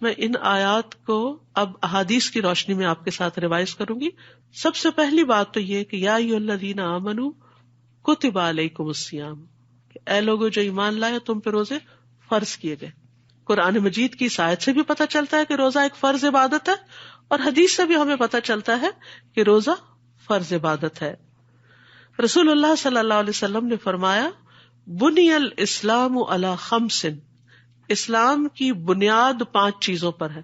میں ان آیات کو اب احادیث کی روشنی میں آپ کے ساتھ ریوائز کروں گی. سب سے پہلی بات تو یہ کہ یا ایھا الذین آمنوا کتب علیکم الصیام، اے لوگو جو ایمان لائے تم پہ روزے فرض کیے گئے. قرآن مجید کی اس آیت سے بھی پتہ چلتا ہے کہ روزہ ایک فرض عبادت ہے، اور حدیث سے بھی ہمیں پتہ چلتا ہے کہ روزہ فرض عبادت ہے. رسول اللہ صلی اللہ علیہ وسلم نے فرمایا بنی الاسلام علی خمس، اسلام کی بنیاد 5 چیزوں پر ہے.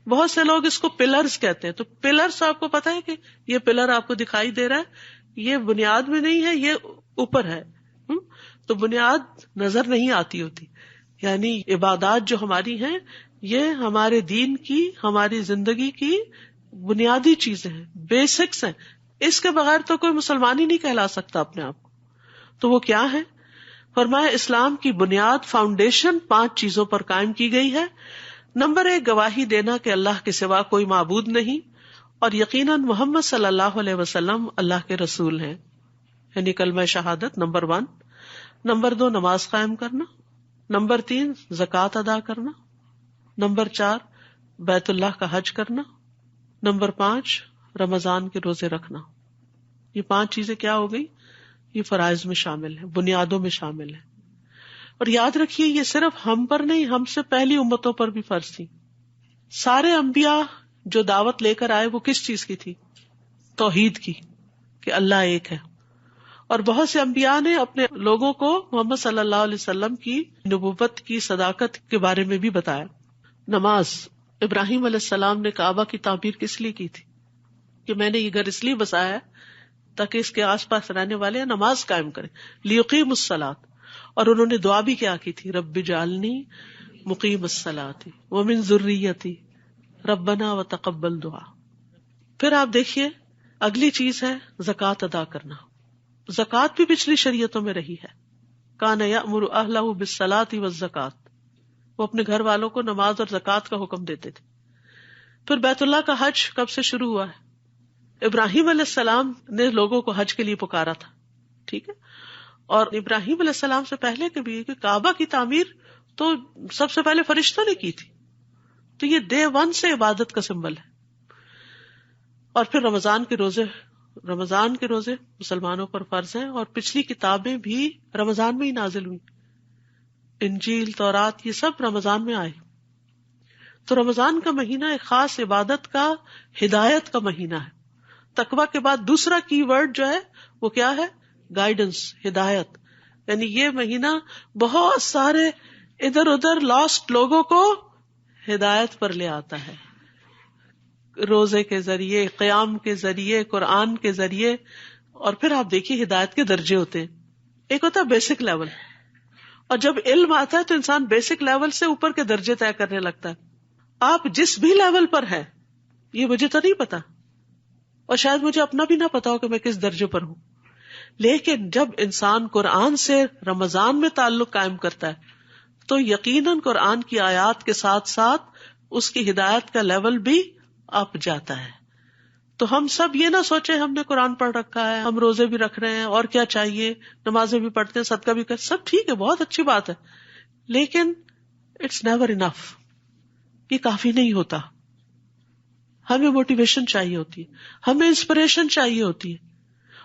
بہت سے لوگ اس کو پلرز کہتے ہیں، تو پلرز آپ کو پتا ہے کہ یہ پلر آپ کو دکھائی دے رہا ہے، یہ بنیاد میں نہیں ہے، یہ اوپر ہے. تو بنیاد نظر نہیں آتی ہوتی، یعنی عبادات جو ہماری ہیں یہ ہمارے دین کی، ہماری زندگی کی بنیادی چیزیں ہیں، بیسکس ہیں. اس کے بغیر تو کوئی مسلمان ہی نہیں کہلا سکتا اپنے آپ کو. تو وہ کیا ہے؟ فرمایا اسلام کی بنیاد، فاؤنڈیشن 5 چیزوں پر قائم کی گئی ہے. نمبر 1، گواہی دینا کہ اللہ کے سوا کوئی معبود نہیں اور یقیناً محمد صلی اللہ علیہ وسلم اللہ کے رسول ہیں، یعنی کلمہ شہادت نمبر 1. نمبر 2، نماز قائم کرنا. نمبر 3، زکوٰۃ ادا کرنا. نمبر 4، بیت اللہ کا حج کرنا. نمبر 5، رمضان کے روزے رکھنا. یہ 5 چیزیں کیا ہو گئی؟ یہ فرائض میں شامل ہیں، بنیادوں میں شامل ہیں. اور یاد رکھیے یہ صرف ہم پر نہیں، ہم سے پہلی امتوں پر بھی فرض تھی. سارے انبیاء جو دعوت لے کر آئے وہ کس چیز کی تھی؟ توحید کی، کہ اللہ ایک ہے. اور بہت سے انبیاء نے اپنے لوگوں کو محمد صلی اللہ علیہ وسلم کی نبوت کی صداقت کے بارے میں بھی بتایا. نماز، ابراہیم علیہ السلام نے کعبہ کی تعمیر کس لیے کی تھی؟ کہ میں نے یہ گھر اس لیے بسایا ہے تاکہ اس کے آس پاس رہنے والے نماز قائم کریں، لیقیموا الصلاۃ. اور انہوں نے دعا بھی کیا کی تھی؟ رب اجعلنی مقیم الصلاۃ ومن ذریتی ربنا وتقبل دعا. پھر آپ دیکھیے اگلی چیز ہے زکوٰۃ ادا کرنا. زکوٰۃ بھی پچھلی شریعتوں میں رہی ہے. کان یأمر اہلہ بالصلاۃ والزکوٰۃ، وہ اپنے گھر والوں کو نماز اور زکوٰۃ کا حکم دیتے تھے. پھر بیت اللہ کا حج کب سے شروع ہوا ہے؟ ابراہیم علیہ السلام نے لوگوں کو حج کے لیے پکارا تھا، ٹھیک ہے. اور ابراہیم علیہ السلام سے پہلے کے بھی کہ کعبہ کی تعمیر تو سب سے پہلے فرشتوں نے کی تھی. تو یہ ڈے 1 سے عبادت کا سمبل ہے. اور پھر رمضان کے روزے مسلمانوں پر فرض ہیں، اور پچھلی کتابیں بھی رمضان میں ہی نازل ہوئی. انجیل، تورات، یہ سب رمضان میں آئے. تو رمضان کا مہینہ ایک خاص عبادت کا، ہدایت کا مہینہ ہے. تقویٰ کے بعد دوسرا کی ورڈ جو ہے وہ کیا ہے؟ گائیڈنس، ہدایت. یعنی یہ مہینہ بہت سارے ادھر ادھر لاسٹ لوگوں کو ہدایت پر لے آتا ہے، روزے کے ذریعے، قیام کے ذریعے، قرآن کے ذریعے. اور پھر آپ دیکھیے ہدایت کے درجے ہوتے ہیں. ایک ہوتا ہے بیسک لیول، اور جب علم آتا ہے تو انسان بیسک لیول سے اوپر کے درجے طے کرنے لگتا ہے. آپ جس بھی لیول پر ہیں، یہ مجھے تو نہیں پتا، اور شاید مجھے اپنا بھی نہ پتا ہو کہ میں کس درجے پر ہوں، لیکن جب انسان قرآن سے رمضان میں تعلق قائم کرتا ہے تو یقیناً قرآن کی آیات کے ساتھ ساتھ اس کی ہدایت کا لیول بھی اپ جاتا ہے. تو ہم سب یہ نہ سوچیں ہم نے قرآن پڑھ رکھا ہے، ہم روزے بھی رکھ رہے ہیں، اور کیا چاہیے، نمازیں بھی پڑھتے ہیں، صدقہ بھی کرتے، سب ٹھیک ہے، بہت اچھی بات ہے، لیکن اٹس نیور انف. یہ کافی نہیں ہوتا. ہمیں موٹیویشن چاہیے ہوتی ہے، ہمیں انسپریشن چاہیے ہوتی ہے.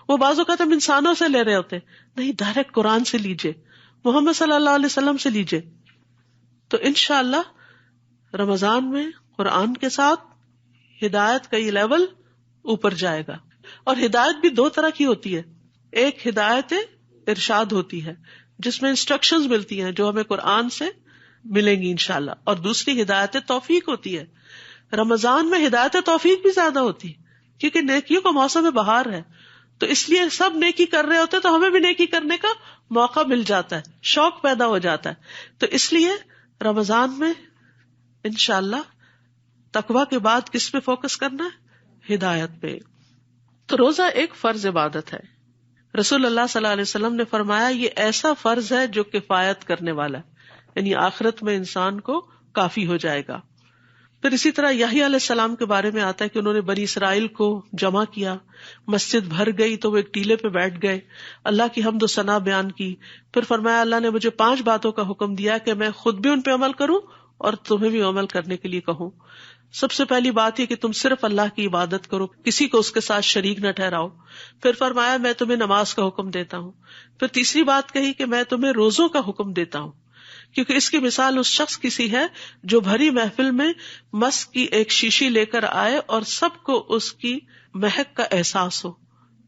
وہ بعض اوقات ہم انسانوں سے لے رہے ہوتے ہیں، نہیں، ڈائریکٹ قرآن سے لیجئے، محمد صلی اللہ علیہ وسلم سے لیجئے. تو انشاءاللہ رمضان میں قرآن کے ساتھ ہدایت کا یہ لیول اوپر جائے گا. اور ہدایت بھی 2 طرح کی ہوتی ہے. ایک ہدایت ارشاد ہوتی ہے جس میں انسٹرکشنز ملتی ہیں جو ہمیں قرآن سے ملیں گی انشاءاللہ، اور دوسری ہدایت توفیق ہوتی ہے. رمضان میں ہدایت توفیق بھی زیادہ ہوتی ہے کیونکہ نیکیوں کا موسم بہار ہے، تو اس لیے سب نیکی کر رہے ہوتے تو ہمیں بھی نیکی کرنے کا موقع مل جاتا ہے، شوق پیدا ہو جاتا ہے. تو اس لیے رمضان میں انشاءاللہ تقویٰ کے بعد کس پہ فوکس کرنا ہے؟ ہدایت پہ. تو روزہ ایک فرض عبادت ہے. رسول اللہ صلی اللہ علیہ وسلم نے فرمایا یہ ایسا فرض ہے جو کفایت کرنے والا ہے، یعنی آخرت میں انسان کو کافی ہو جائے گا. پھر اسی طرح یحییٰ علیہ السلام کے بارے میں آتا ہے کہ انہوں نے بنی اسرائیل کو جمع کیا، مسجد بھر گئی تو وہ ایک ٹیلے پہ بیٹھ گئے، اللہ کی حمد و ثنا بیان کی. پھر فرمایا اللہ نے مجھے 5 باتوں کا حکم دیا کہ میں خود بھی ان پہ عمل کروں اور تمہیں بھی عمل کرنے کے لیے کہوں. سب سے پہلی بات یہ کہ تم صرف اللہ کی عبادت کرو، کسی کو اس کے ساتھ شریک نہ ٹھہراؤ. پھر فرمایا میں تمہیں نماز کا حکم دیتا ہوں. پھر تیسری بات کہی کہ میں تمہیں روزوں کا حکم دیتا ہوں، کیونکہ اس کی مثال اس شخص کی سی ہے جو بھری محفل میں مسک کی ایک شیشی لے کر آئے اور سب کو اس کی مہک کا احساس ہو،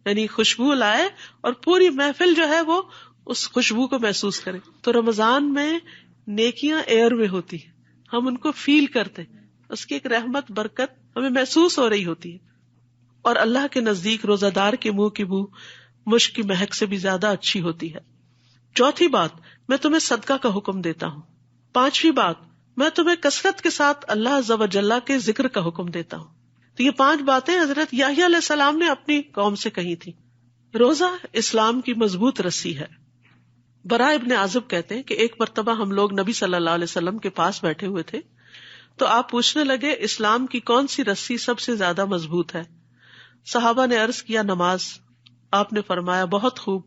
یعنی خوشبو لائے اور پوری محفل جو ہے وہ اس خوشبو کو محسوس کرے. تو رمضان میں نیکیاں ایئر میں ہوتی ہیں، ہم ان کو فیل کرتے ہیں، اس کی ایک رحمت برکت ہمیں محسوس ہو رہی ہوتی ہے. اور اللہ کے نزدیک روزہ دار کے منہ کی بو مشک کی مہک سے بھی زیادہ اچھی ہوتی ہے. چوتھی بات میں تمہیں صدقہ کا حکم دیتا ہوں. پانچویں بات میں تمہیں کثرت کے ساتھ اللہ عز و جل کے ذکر کا حکم دیتا ہوں. تو یہ 5 باتیں حضرت یحییٰ علیہ السلام نے اپنی قوم سے کہی تھی. روزہ اسلام کی مضبوط رسی ہے. براء ابن عازب کہتے ہیں کہ ایک مرتبہ ہم لوگ نبی صلی اللہ علیہ وسلم کے پاس بیٹھے ہوئے تھے تو آپ پوچھنے لگے اسلام کی کون سی رسی سب سے زیادہ مضبوط ہے؟ صحابہ نے عرض کیا نماز. آپ نے فرمایا بہت خوب.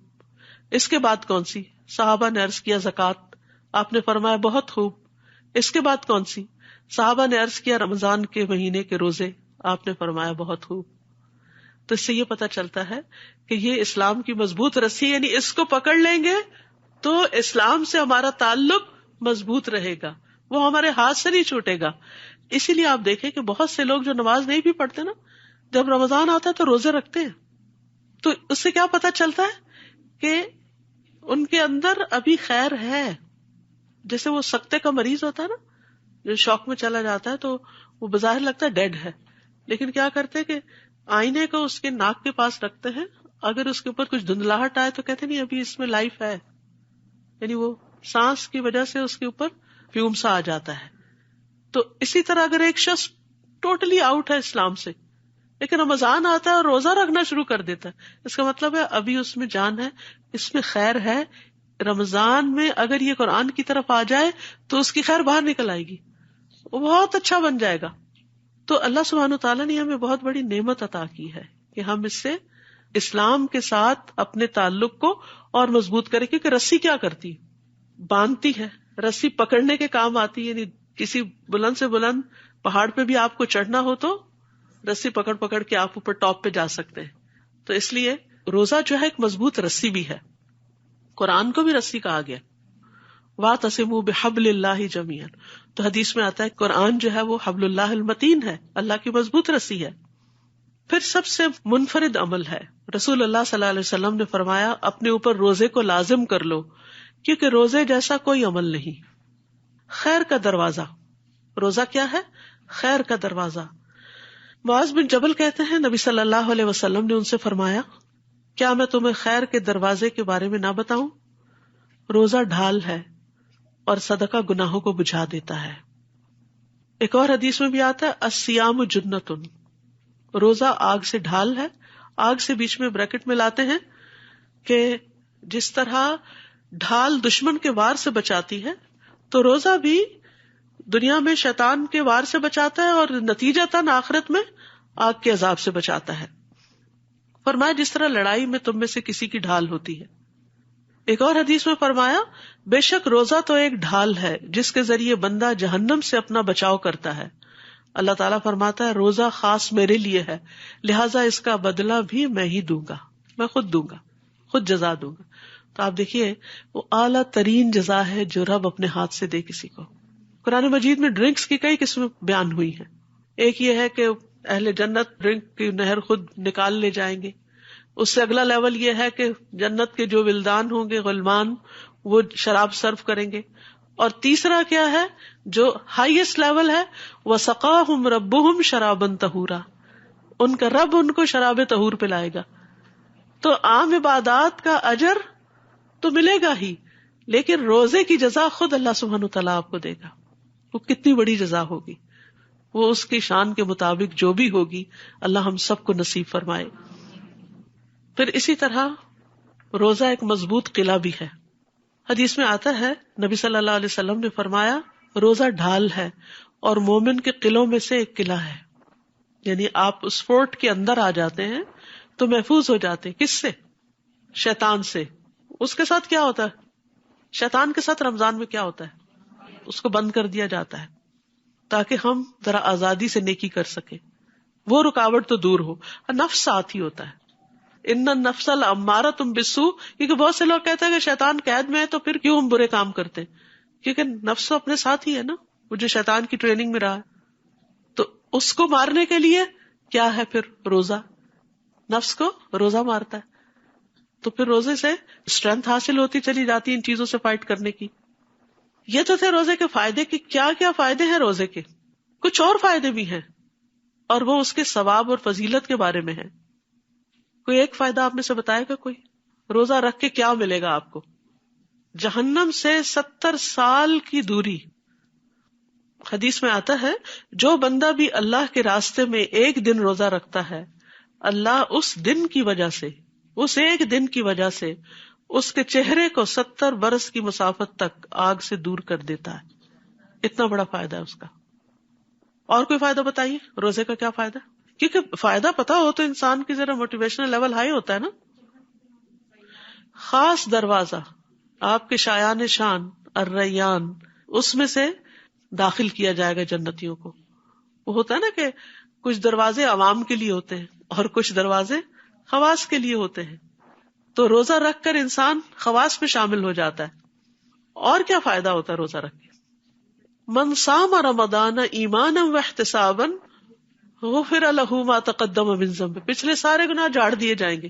اس کے بعد کون سی؟ صحابہ نے عرض کیا زکوٰۃ. آپ نے فرمایا بہت خوب. اس کے بعد کون سی؟ صحابہ نے عرض کیا رمضان کے مہینے کے روزے. آپ نے فرمایا بہت خوب. تو اس سے یہ پتہ چلتا ہے کہ یہ اسلام کی مضبوط رسی، یعنی اس کو پکڑ لیں گے تو اسلام سے ہمارا تعلق مضبوط رہے گا، وہ ہمارے ہاتھ سے نہیں چھوٹے گا. اسی لیے آپ دیکھیں کہ بہت سے لوگ جو نماز نہیں بھی پڑھتے نا، جب رمضان آتا ہے تو روزے رکھتے ہیں. تو اس سے کیا پتہ چلتا ہے کہ ان کے اندر ابھی خیر ہے. جیسے وہ سکتے کا مریض ہوتا ہے نا، جو شوق میں چلا جاتا ہے تو وہ بظاہر لگتا ہے ڈیڈ ہے، لیکن کیا کرتے کہ آئینے کو اس کے ناک کے پاس رکھتے ہیں، اگر اس کے اوپر کچھ دھندلاہٹ آئے تو کہتے نہیں ابھی اس میں لائف ہے، یعنی وہ سانس کی وجہ سے اس کے اوپر فیوم سا آ جاتا ہے. تو اسی طرح اگر ایک شخص ٹوٹلی آؤٹ ہے اسلام سے لیکن رمضان آتا ہے اور روزہ رکھنا شروع کر دیتا ہے، اس کا مطلب ہے ابھی اس میں جان ہے، اس میں خیر ہے. رمضان میں اگر یہ قرآن کی طرف آ جائے تو اس کی خیر باہر نکل آئے گی، وہ بہت اچھا بن جائے گا. تو اللہ سبحانہ وتعالیٰ نے ہمیں بہت بڑی نعمت عطا کی ہے کہ ہم اس سے اسلام کے ساتھ اپنے تعلق کو اور مضبوط کریں. کیونکہ رسی کیا کرتی ہے؟ باندھتی ہے. رسی پکڑنے کے کام آتی ہے، یعنی کسی بلند سے بلند پہاڑ پہ بھی آپ کو چڑھنا ہو تو رسی پکڑ پکڑ کے آپ اوپر ٹاپ پہ جا سکتے ہیں. تو اس لیے روزہ جو ہے ایک مضبوط رسی بھی ہے. قرآن کو بھی رسی کہا گیا، وَاعْتَصِمُوا بِحَبْلِ اللَّهِ جَمِيعًا. تو حدیث میں آتا ہے قرآن جو ہے وہ حبل اللہ المتین ہے، اللہ کی مضبوط رسی ہے. پھر سب سے منفرد عمل ہے. رسول اللہ صلی اللہ علیہ وسلم نے فرمایا اپنے اوپر روزے کو لازم کر لو، کیونکہ روزے جیسا کوئی عمل نہیں. خیر کا دروازہ. روزہ کیا ہے؟ خیر کا دروازہ. معاذ بن جبل کہتے ہیں نبی صلی اللہ علیہ وسلم نے ان سے فرمایا کیا میں تمہیں خیر کے دروازے کے بارے میں نہ بتاؤں؟ روزہ ڈھال ہے اور صدقہ گناہوں کو بجھا دیتا ہے. ایک اور حدیث میں بھی آتا ہے الصیام جنۃ. روزہ آگ سے ڈھال ہے. آگ سے بیچ میں بریکٹ میں لاتے ہیں کہ جس طرح ڈھال دشمن کے وار سے بچاتی ہے تو روزہ بھی دنیا میں شیطان کے وار سے بچاتا ہے اور نتیجتاً آخرت میں آگ کے عذاب سے بچاتا ہے. فرمایا جس طرح لڑائی میں تم میں سے کسی کی ڈھال ہوتی ہے. ایک اور حدیث میں فرمایا بے شک روزہ تو ایک ڈھال ہے جس کے ذریعے بندہ جہنم سے اپنا بچاؤ کرتا ہے. اللہ تعالیٰ فرماتا ہے روزہ خاص میرے لیے ہے، لہٰذا اس کا بدلہ بھی میں ہی دوں گا، میں خود دوں گا، خود جزا دوں گا. تو آپ دیکھیے وہ اعلیٰ ترین جزا ہے جو رب اپنے ہاتھ سے دے کسی کو. قرآن مجید میں ڈرنکس کی کئی قسمیں بیان ہوئی ہیں. ایک یہ ہے کہ اہل جنت ڈرنک کی نہر خود نکال لے جائیں گے. اس سے اگلا لیول یہ ہے کہ جنت کے جو ولدان ہوں گے غلمان وہ شراب سرو کریں گے. اور تیسرا کیا ہے جو ہائیسٹ لیول ہے وَسَقَاهُمْ رَبُّهُمْ شَرَابًا طَهُورًا، ان کا رب ان کو شراب طہور پلائے گا. تو عام عبادات کا اجر تو ملے گا ہی، لیکن روزے کی جزا خود اللہ سبحانہ وتعالیٰ آپ کو دے گا. وہ کتنی بڑی جزا ہوگی، وہ اس کی شان کے مطابق جو بھی ہوگی اللہ ہم سب کو نصیب فرمائے. پھر اسی طرح روزہ ایک مضبوط قلعہ بھی ہے. حدیث میں آتا ہے نبی صلی اللہ علیہ وسلم نے فرمایا روزہ ڈھال ہے اور مومن کے قلعوں میں سے ایک قلعہ ہے. یعنی آپ اس فورٹ کے اندر آ جاتے ہیں تو محفوظ ہو جاتے ہیں. کس سے؟ شیطان سے. اس کے ساتھ کیا ہوتا ہے؟ شیطان کے ساتھ رمضان میں کیا ہوتا ہے؟ اس کو بند کر دیا جاتا ہے. تاکہ ہم ذرا آزادی سے نیکی کر سکیں. وہ رکاوٹ تو دور ہو. نفس ساتھ ہی ہوتا ہے. ان النفس لامارۃ بالسوء، کیونکہ بہت سے لوگ کہتے ہیں کہ شیطان قید میں ہے تو پھر کیوں ہم برے کام کرتے ہیں، کیونکہ نفس تو اپنے ساتھ ہی ہے نا، وہ جو شیطان کی ٹریننگ میں رہا ہے. تو اس کو مارنے کے لیے کیا ہے پھر روزہ. نفس کو روزہ مارتا ہے. تو پھر روزے سے اسٹرینتھ حاصل ہوتی چلی جاتی ہے ان چیزوں سے فائٹ کرنے کی. یہ تو تھے روزے کے فائدے. کہ کیا کیا فائدے ہیں روزے کے. کچھ اور فائدے بھی ہیں اور وہ اس کے ثواب اور فضیلت کے بارے میں ہے. کوئی ایک فائدہ آپ میں سے بتائے گا کوئی؟ روزہ رکھ کے کیا ملے گا آپ کو؟ جہنم سے 70 سال کی دوری. حدیث میں آتا ہے جو بندہ بھی اللہ کے راستے میں ایک دن روزہ رکھتا ہے، اللہ اس دن کی وجہ سے، اس ایک دن کی وجہ سے اس کے چہرے کو 70 برس کی مسافت تک آگ سے دور کر دیتا ہے. اتنا بڑا فائدہ ہے اس کا. اور کوئی فائدہ بتائیے روزے کا کیا فائدہ؟ کیونکہ فائدہ پتا ہو تو انسان کی ذرا موٹیویشنل لیول ہائی ہوتا ہے نا. خاص دروازہ آپ کے شایان شان الریان، اس میں سے داخل کیا جائے گا جنتیوں کو. وہ ہوتا ہے نا کہ کچھ دروازے عوام کے لیے ہوتے ہیں اور کچھ دروازے خواص کے لیے ہوتے ہیں. تو روزہ رکھ کر انسان خواص میں شامل ہو جاتا ہے. اور کیا فائدہ ہوتا ہے روزہ رکھ کے؟ من صام رمضان ایمانا واحتسابا غفر له ما تقدم من ذنبه. پچھلے سارے گناہ جھاڑ دیے جائیں گے.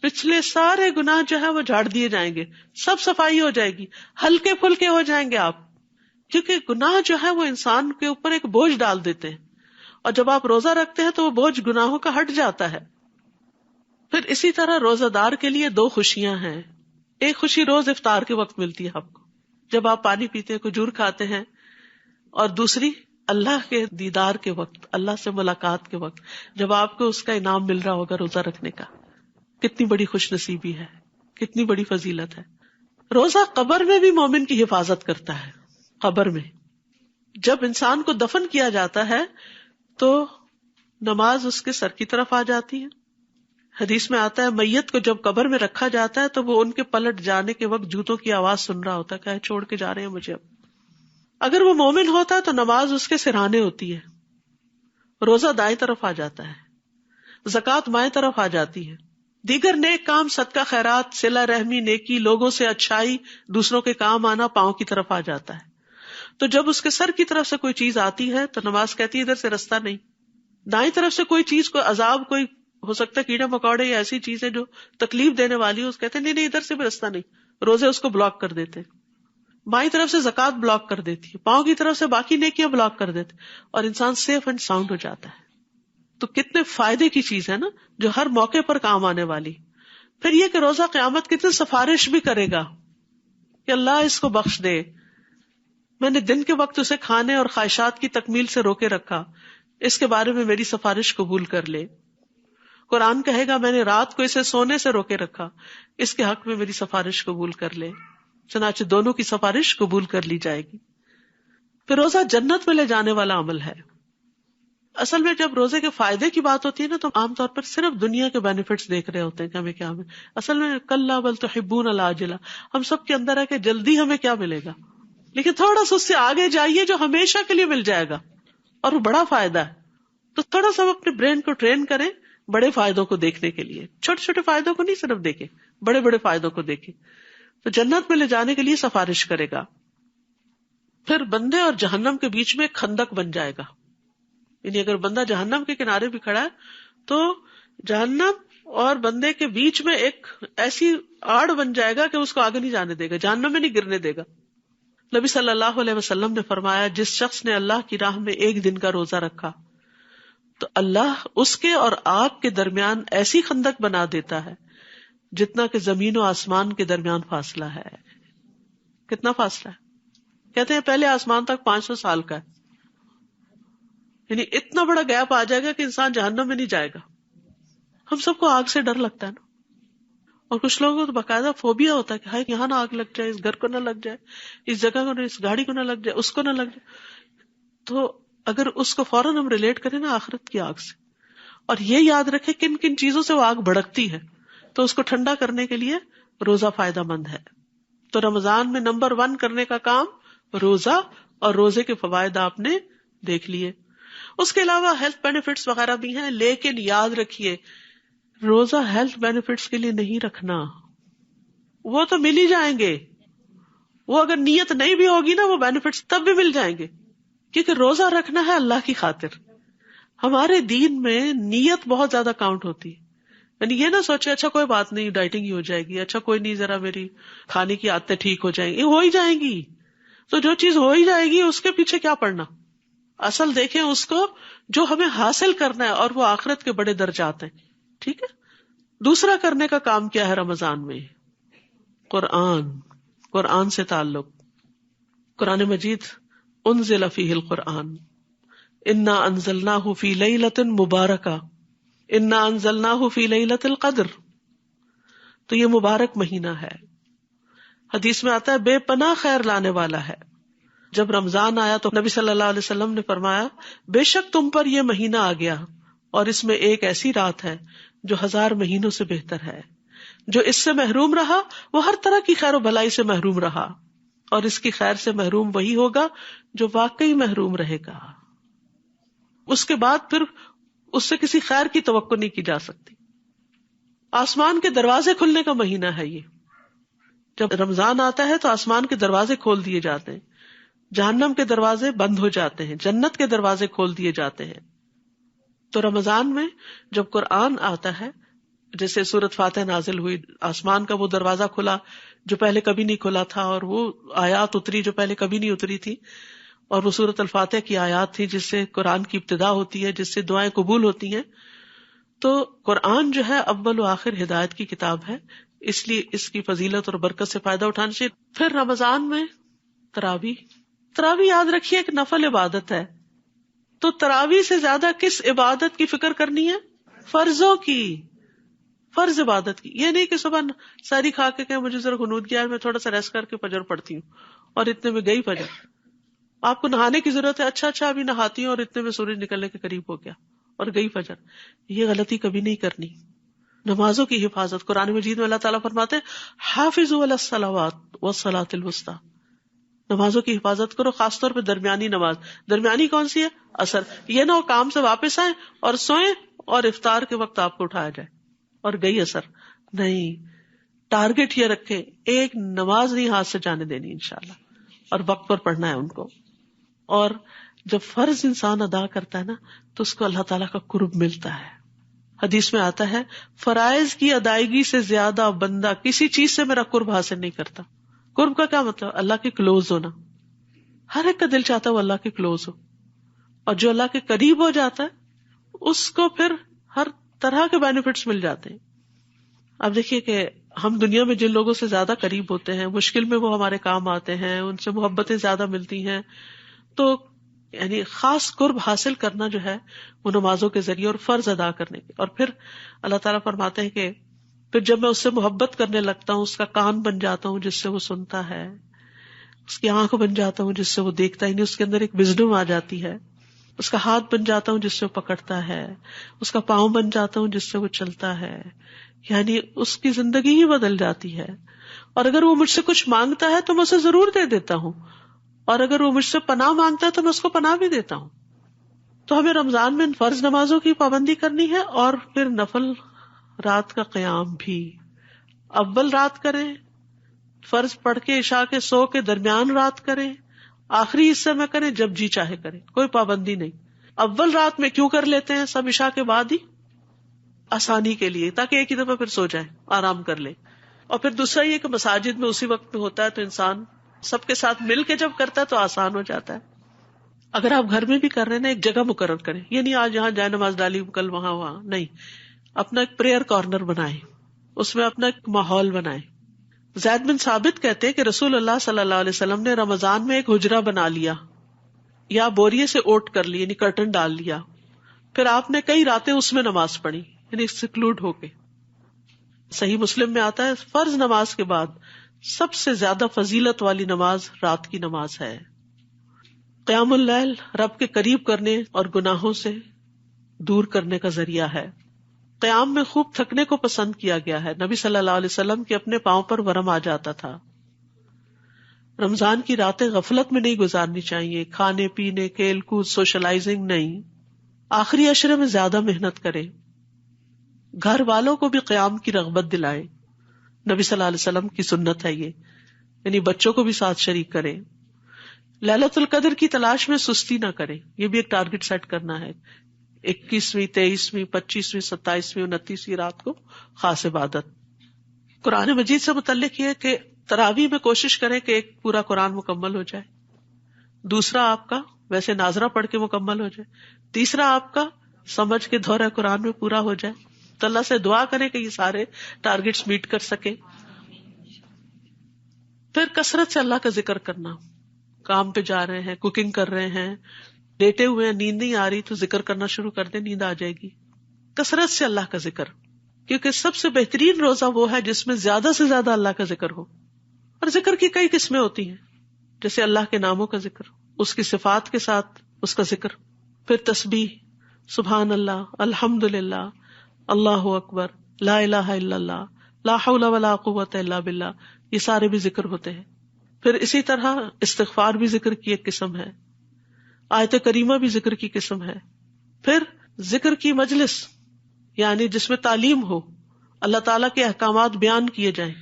پچھلے سارے گناہ جو ہے وہ جھاڑ دیے جائیں گے. سب صفائی ہو جائے گی. ہلکے پھلکے ہو جائیں گے آپ. کیونکہ گناہ جو ہے وہ انسان کے اوپر ایک بوجھ ڈال دیتے ہیں، اور جب آپ روزہ رکھتے ہیں تو وہ بوجھ گناہوں کا ہٹ جاتا ہے. پھر اسی طرح روزہ دار کے لیے 2 خوشیاں ہیں. ایک خوشی روز افطار کے وقت ملتی ہے آپ کو، جب آپ پانی پیتے ہیں، کھجور کھاتے ہیں. اور دوسری اللہ کے دیدار کے وقت، اللہ سے ملاقات کے وقت، جب آپ کو اس کا انعام مل رہا ہوگا روزہ رکھنے کا. کتنی بڑی خوش نصیبی ہے، کتنی بڑی فضیلت ہے. روزہ قبر میں بھی مومن کی حفاظت کرتا ہے. قبر میں جب انسان کو دفن کیا جاتا ہے تو نماز اس کے سر کی طرف آ جاتی ہے. حدیث میں آتا ہے میت کو جب قبر میں رکھا جاتا ہے تو وہ ان کے پلٹ جانے کے وقت جوتوں کی آواز سن رہا ہوتا ہے کہ چھوڑ کے جا رہے ہیں مجھے. اب اگر وہ مومن ہوتا ہے تو نماز اس کے سرہانے ہوتی ہے. روزہ دائیں طرف آ جاتا ہے، زکوٰۃ بائیں طرف آ جاتی ہے، دیگر نیک کام، صدقہ خیرات، صلہ رحمی، نیکی، لوگوں سے اچھائی، دوسروں کے کام آنا پاؤں کی طرف آ جاتا ہے. تو جب اس کے سر کی طرف سے کوئی چیز آتی ہے تو نماز کہتی ہے ادھر سے رستہ نہیں. دائیں طرف سے کوئی چیز، کوئی عذاب، کوئی ہو سکتا ہے کیڑے مکوڑے یا ایسی چیزیں جو تکلیف دینے والی ہو، اس کہتے ہیں نہیں ادھر سے بھی رستہ نہیں. روزے اس کو بلاک کر دیتے. بائیں طرف سے زکوٰۃ بلاک کر دیتی ہے، پاؤں کی طرف سے باقی نیکیاں بلاک کر دیتے، اور انسان سیف اینڈ ساؤنڈ ہو جاتا ہے. تو کتنے فائدے کی چیز ہے نا، جو ہر موقع پر کام آنے والی. پھر یہ کہ روزہ قیامت کتنی سفارش بھی کرے گا کہ اللہ اس کو بخش دے، میں نے دن کے وقت اسے کھانے اور خواہشات کی تکمیل سے روکے رکھا، اس کے بارے میں میری سفارش قبول کر لے. قرآن کہے گا میں نے رات کو اسے سونے سے روکے رکھا، اس کے حق میں میری سفارش قبول کر لے. چنانچہ دونوں کی سفارش قبول کر لی جائے گی. پھر روزہ جنت میں لے جانے والا عمل ہے. اصل میں جب روزے کے فائدے کی بات ہوتی ہے نا تو عام طور پر صرف دنیا کے بینیفٹس دیکھ رہے ہوتے ہیں کہ ہمیں کیا ملے. اصل میں کلا بل تحبون العاجلہ، ہم سب کے اندر ہے کہ جلدی ہمیں کیا ملے گا، لیکن تھوڑا سا اس سے آگے جائیے جو ہمیشہ کے لیے مل جائے گا اور وہ بڑا فائدہ ہے. تو تھوڑا سا اپنے برین کو ٹرین کریں بڑے فائدوں کو دیکھنے کے لیے. چھوٹے چھوٹے فائدوں کو نہیں صرف دیکھیں، بڑے بڑے فائدوں کو دیکھیں. تو جنت میں لے جانے کے لیے سفارش کرے گا. پھر بندے اور جہنم کے بیچ میں ایک خندق بن جائے گا. یعنی اگر بندہ جہنم کے کنارے بھی کھڑا ہے تو جہنم اور بندے کے بیچ میں ایک ایسی آڑ بن جائے گا کہ اس کو آگے نہیں جانے دے گا، جہنم میں نہیں گرنے دے گا. نبی صلی اللہ علیہ وسلم نے فرمایا جس شخص نے اللہ کی راہ میں ایک دن کا روزہ رکھا تو اللہ اس کے اور آگ کے درمیان ایسی خندق بنا دیتا ہے جتنا کہ زمین و آسمان کے درمیان فاصلہ ہے. کتنا فاصلہ ہے؟ کہتے ہیں پہلے آسمان تک 500 سال کا ہے. یعنی اتنا بڑا گیپ آ جائے گا کہ انسان جہنم میں نہیں جائے گا. ہم سب کو آگ سے ڈر لگتا ہے نا، اور کچھ لوگوں کو تو باقاعدہ فوبیا ہوتا ہے کہ ہائے یہاں نہ آگ لگ جائے، اس گھر کو نہ لگ جائے، اس جگہ کو نہ، اس گاڑی کو نہ لگ جائے، اس کو نہ لگ جائے. تو اگر اس کو فوراً ہم ریلیٹ کریں نا آخرت کی آگ سے، اور یہ یاد رکھیں کن کن چیزوں سے وہ آگ بھڑکتی ہے، تو اس کو ٹھنڈا کرنے کے لیے روزہ فائدہ مند ہے. تو رمضان میں نمبر 1 کرنے کا کام روزہ اور روزے کے فوائد آپ نے دیکھ لیے. اس کے علاوہ ہیلتھ بینیفٹس وغیرہ بھی ہیں، لیکن یاد رکھیے روزہ ہیلتھ بینیفٹس کے لیے نہیں رکھنا. وہ تو مل ہی جائیں گے، وہ اگر نیت نہیں بھی ہوگی نا وہ بینیفٹس تب بھی مل جائیں گے، کیونکہ روزہ رکھنا ہے اللہ کی خاطر. ہمارے دین میں نیت بہت زیادہ کاؤنٹ ہوتی ہے. یعنی یہ نہ سوچے اچھا کوئی بات نہیں ڈائٹنگ ہی ہو جائے گی، اچھا کوئی نہیں ذرا میری کھانے کی عادتیں ٹھیک ہو جائیں گی. ہو ہی جائیں گی، تو جو چیز ہو ہی جائے گی اس کے پیچھے کیا پڑنا. اصل دیکھیں اس کو جو ہمیں حاصل کرنا ہے، اور وہ آخرت کے بڑے درجات ہیں. ٹھیک ہے. دوسرا کرنے کا کام کیا ہے رمضان میں؟ قرآن سے تعلق. قرآن مجید انزل فیہ القرآن انا انزلناہ فی لیلۃ مبارکہ انا انزلناہ فی لیلۃ القدر. تو یہ مبارک مہینہ ہے، حدیث میں آتا ہے بے پناہ خیر لانے والا ہے. جب رمضان آیا تو نبی صلی اللہ علیہ وسلم نے فرمایا بے شک تم پر یہ مہینہ آ گیا اور اس میں ایک ایسی رات ہے جو 1000 مہینوں سے بہتر ہے. جو اس سے محروم رہا وہ ہر طرح کی خیر و بھلائی سے محروم رہا، اور اس کی خیر سے محروم وہی ہوگا جو واقعی محروم رہے گا. اس کے بعد پھر اس سے کسی خیر کی توقع نہیں کی جا سکتی. آسمان کے دروازے کھلنے کا مہینہ ہے یہ. جب رمضان آتا ہے تو آسمان کے دروازے کھول دیے جاتے ہیں، جہنم کے دروازے بند ہو جاتے ہیں، جنت کے دروازے کھول دیے جاتے ہیں. تو رمضان میں جب قرآن آتا ہے، جیسے سورۃ فاتح نازل ہوئی، آسمان کا وہ دروازہ کھلا جو پہلے کبھی نہیں کھلا تھا، اور وہ آیات اتری جو پہلے کبھی نہیں اتری تھی، اور وہ سورۃ الفاتح کی آیات تھی جس سے قرآن کی ابتدا ہوتی ہے، جس سے دعائیں قبول ہوتی ہیں. تو قرآن جو ہے اول و آخر ہدایت کی کتاب ہے، اس لیے اس کی فضیلت اور برکت سے فائدہ اٹھانا چاہیے. پھر رمضان میں تراویح یاد رکھیے ایک نفل عبادت ہے. تو تراویح سے زیادہ کس عبادت کی فکر کرنی ہے؟ فرضوں کی، فرض عبادت کی. یہ نہیں کہ صبح ساری کھا کے کہ مجھے ذرا قنوت گیا ہے میں تھوڑا سا ریسٹ کر کے فجر پڑھتی ہوں اور اتنے میں گئی فجر. آپ کو نہانے کی ضرورت ہے، اچھا ابھی نہاتی ہوں اور اتنے میں سورج نکلنے کے قریب ہو گیا اور گئی فجر. یہ غلطی کبھی نہیں کرنی. نمازوں کی حفاظت، قرآن مجید میں اللہ تعالیٰ فرماتے ہیں حافظوا علی الصلوات والصلاۃ الوسطی، نمازوں کی حفاظت کرو، خاص طور پہ درمیانی نماز. درمیانی کون سی ہے؟ عصر. یہ نہ ہو کام سے واپس آئیں اور سوئیں اور افطار کے وقت آپ کو اٹھایا جائے اور گئی عصر. نہیں، ٹارگٹ یہ رکھے ایک نماز نہیں ہاتھ سے جانے دینی انشاءاللہ، اور وقت پر پڑھنا ہے ان کو. اور جب فرض انسان ادا کرتا ہے نا تو اس کو اللہ تعالیٰ کا قرب ملتا ہے. حدیث میں آتا ہے فرائض کی ادائیگی سے زیادہ بندہ کسی چیز سے میرا قرب حاصل نہیں کرتا. قرب کا کیا مطلب؟ اللہ کے کلوز ہونا. ہر ایک کا دل چاہتا ہے وہ اللہ کے کلوز ہو، اور جو اللہ کے قریب ہو جاتا ہے اس کو پھر ہر طرح کے بینیفٹس مل جاتے ہیں. اب دیکھیے کہ ہم دنیا میں جن لوگوں سے زیادہ قریب ہوتے ہیں، مشکل میں وہ ہمارے کام آتے ہیں، ان سے محبتیں زیادہ ملتی ہیں. تو یعنی خاص قرب حاصل کرنا جو ہے وہ نمازوں کے ذریعے اور فرض ادا کرنے کے. اور پھر اللہ تعالیٰ فرماتے ہیں کہ پھر جب میں اس سے محبت کرنے لگتا ہوں، اس کا کان بن جاتا ہوں جس سے وہ سنتا ہے، اس کی آنکھ بن جاتا ہوں جس سے وہ دیکھتا ہے، یعنی اس کے اندر ایک وزڈم آ جاتی ہے. اس کا ہاتھ بن جاتا ہوں جس سے وہ پکڑتا ہے، اس کا پاؤں بن جاتا ہوں جس سے وہ چلتا ہے. یعنی اس کی زندگی ہی بدل جاتی ہے. اور اگر وہ مجھ سے کچھ مانگتا ہے تو میں اسے ضرور دے دیتا ہوں، اور اگر وہ مجھ سے پناہ مانگتا ہے تو میں اس کو پناہ بھی دیتا ہوں. تو ہمیں رمضان میں فرض نمازوں کی پابندی کرنی ہے، اور پھر نفل رات کا قیام بھی. اول رات کریں، فرض پڑھ کے عشاء کے سو کے درمیان رات کریں، آخری حصے میں کریں، جب جی چاہے کریں، کوئی پابندی نہیں. اول رات میں کیوں کر لیتے ہیں سب عشاء کے بعد ہی؟ آسانی کے لیے، تاکہ ایک ہی دفعہ پھر سو جائے، آرام کر لے. اور پھر دوسرا یہ کہ مساجد میں اسی وقت میں ہوتا ہے تو انسان سب کے ساتھ مل کے جب کرتا ہے تو آسان ہو جاتا ہے. اگر آپ گھر میں بھی کر رہے ہیں نا، ایک جگہ مقرر کریں. یہ نہیں آج یہاں جائے نماز ڈالی کل وہاں نہیں. اپنا ایک پریئر کارنر بنائیں، اس میں اپنا ایک ماحول بنائیں. زید بن ثابت کہتے ہیں کہ رسول اللہ صلی اللہ علیہ وسلم نے رمضان میں ایک حجرہ بنا لیا یا بوریے سے اوٹ کر لی، یعنی کرٹن ڈال لیا. پھر آپ نے کئی راتیں اس میں نماز پڑھی، یعنی سیکلوڈ ہو کے. صحیح مسلم میں آتا ہے فرض نماز کے بعد سب سے زیادہ فضیلت والی نماز رات کی نماز ہے. قیام اللیل رب کے قریب کرنے اور گناہوں سے دور کرنے کا ذریعہ ہے. قیام میں خوب تھکنے کو پسند کیا گیا ہے. نبی صلی اللہ علیہ وسلم کے اپنے پاؤں پر ورم آ جاتا تھا. رمضان کی راتیں غفلت میں نہیں گزارنی چاہیے، کھانے پینے، کھیل کود، سوشلائزنگ نہیں. آخری عشرے میں زیادہ محنت کریں، گھر والوں کو بھی قیام کی رغبت دلائیں. نبی صلی اللہ علیہ وسلم کی سنت ہے یہ، یعنی بچوں کو بھی ساتھ شریک کریں. لیلۃ القدر کی تلاش میں سستی نہ کریں، یہ بھی ایک ٹارگٹ سیٹ کرنا ہے. 21ویں، 23ویں، 25ویں، 27ویں، 29ویں رات کو خاص عبادت. قرآن مجید سے متعلق یہ کہ تراویح میں کوشش کریں کہ ایک پورا قرآن مکمل ہو جائے، دوسرا آپ کا ویسے ناظرہ پڑھ کے مکمل ہو جائے، تیسرا آپ کا سمجھ کے دورہ قرآن میں پورا ہو جائے. تو اللہ سے دعا کریں کہ یہ سارے ٹارگٹس میٹ کر سکیں. پھر کثرت سے اللہ کا ذکر کرنا، کام پہ جا رہے ہیں، کوکنگ کر رہے ہیں، لیٹے ہوئے ہیں، نیند نہیں آ رہی تو ذکر کرنا شروع کر دیں، نیند آ جائے گی. کثرت سے اللہ کا ذکر، کیونکہ سب سے بہترین روزہ وہ ہے جس میں زیادہ سے زیادہ اللہ کا ذکر ہو. اور ذکر کی کئی قسمیں ہوتی ہیں، جیسے اللہ کے ناموں کا ذکر، اس کی صفات کے ساتھ اس کا ذکر، پھر تسبیح، سبحان اللہ، الحمدللہ، اللہ اکبر، لا الہ الا اللہ، لا حول ولا قوت الا باللہ، یہ سارے بھی ذکر ہوتے ہیں. پھر اسی طرح استغفار بھی ذکر کی ایک قسم ہے، آیت کریمہ بھی ذکر کی قسم ہے. پھر ذکر کی مجلس، یعنی جس میں تعلیم ہو، اللہ تعالیٰ کے احکامات بیان کیے جائیں،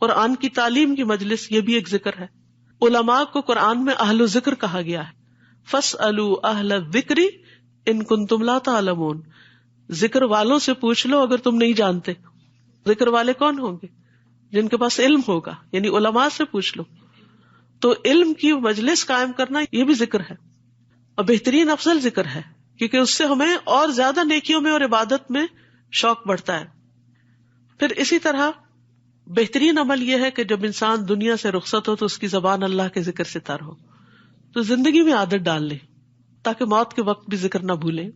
قرآن کی تعلیم کی مجلس، یہ بھی ایک ذکر ہے. علماء کو قرآن میں اہل ذکر کہا گیا ہے. فَاسْأَلُوا أَهْلَ الذِّكْرِ إِن كُنتُمْ لَا تَعْلَمُونَ، ذکر والوں سے پوچھ لو اگر تم نہیں جانتے. ذکر والے کون ہوں گے؟ جن کے پاس علم ہوگا، یعنی علماء سے پوچھ لو. تو علم کی مجلس قائم کرنا یہ بھی ذکر ہے، اور بہترین افضل ذکر ہے، کیونکہ اس سے ہمیں اور زیادہ نیکیوں میں اور عبادت میں شوق بڑھتا ہے. پھر اسی طرح بہترین عمل یہ ہے کہ جب انسان دنیا سے رخصت ہو تو اس کی زبان اللہ کے ذکر سے تر ہو. تو زندگی میں عادت ڈال لیں تاکہ موت کے وقت بھی ذکر نہ بھولیں.